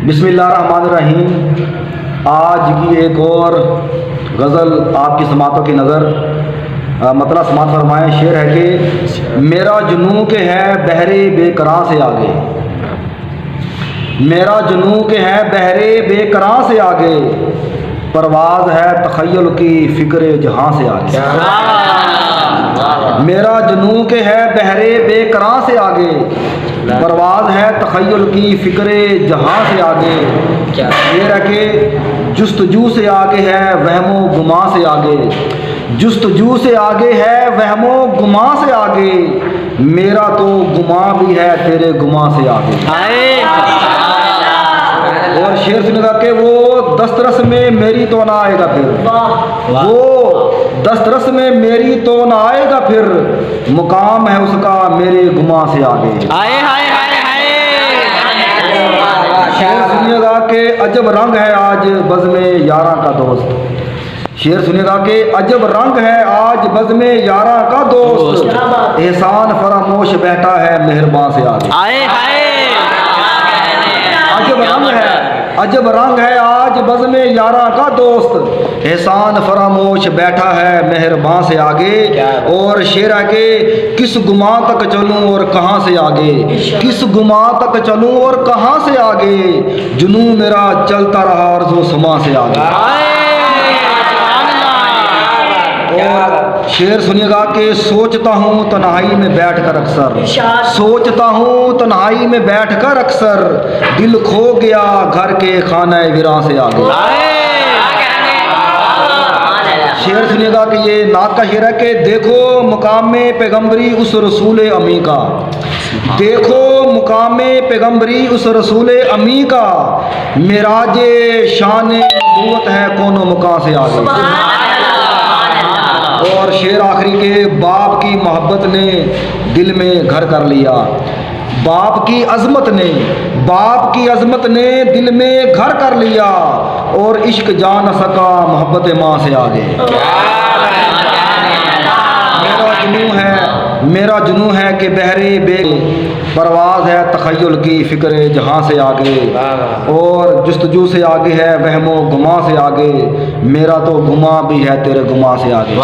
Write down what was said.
बिस्मिल्लाहिर्रहमानिर्रहीम। आज की एक और गज़ल आपकी समातों की नज़र मतलब समात फरमाएँ। शेर है कि मेरा जुनू के है बहरे बेकरां से आगे, मेरा जुनू के है बहरे बेकरां से आगे, परवाज़ है तख़य्युल की फ़िक्र जहां से आगे। मेरा जुनू के है बहरे बेकरां से आगे, परवाज़ है तख़य्युल की फ़िक्र जहां से आगे। ये रखे जुस्तजू से आगे है वहमो गुमा से आगे, जुस्तजू से आगे है वहमो गुमा से आगे, मेरा तो गुमा भी है तेरे गुमा से आगे। और शेर सुनेगा कि वो दस्तरस में मेरी तो ना आएगा फिर, वो दस्तरस में मेरी तो ना आएगा फिर, मुकाम है उसका मेरे गुमा से आगे। शेर सुनिएगा कि अजब रंग है आज बज़्म यारा का दोस्त, शेर सुनिएगा कि अजब रंग है आज बज़्म यारा का दोस्त, एहसान फरामोश बैठा है मेहरबान से आगे। अजब रंग है, अजब रंग है आज बज़्म यारा का दोस्त, एहसान फरामोश बैठा है मेहरबान से आगे। और शेर है कि किस गुमा तक चलूं और कहां से आगे, किस गुमा तक चलूं और कहां से आगे, जुनू मेरा चलता रहा अर्ज़ो समा से आगे। और शेर सुनिएगा कि सोचता हूँ तन्हाई में बैठकर अक्सर, सोचता हूँ तन्हाई में बैठकर अक्सर, दिल खो गया घर के खाना वीरां से आगे। शेर सुनिएगा कि ये नात का शेर है कि देखो मुकाम में पैगम्बरी उस रसूल अमी का, देखो मुकाम में पैगम्बरी उस रसूल अमी का, मेराजे शान नबूवत है कोनो मुकाम से आगे। और शेर आखिरी के बाप की मोहब्बत ने दिल में घर कर लिया, बाप की अजमत ने, बाप की अजमत ने दिल में घर कर लिया, और इश्क जा न सका मोहब्बत माँ से आगे। मेरा जुनू है, मेरा जुनू है कि बहरे बे परवाज़ है तख़य्युल की फ़िक्र जहां से आगे, और जुस्तजू से आगे है वहमो गुमा से आगे, मेरा तो गुमा भी है तेरे गुमा से आगे।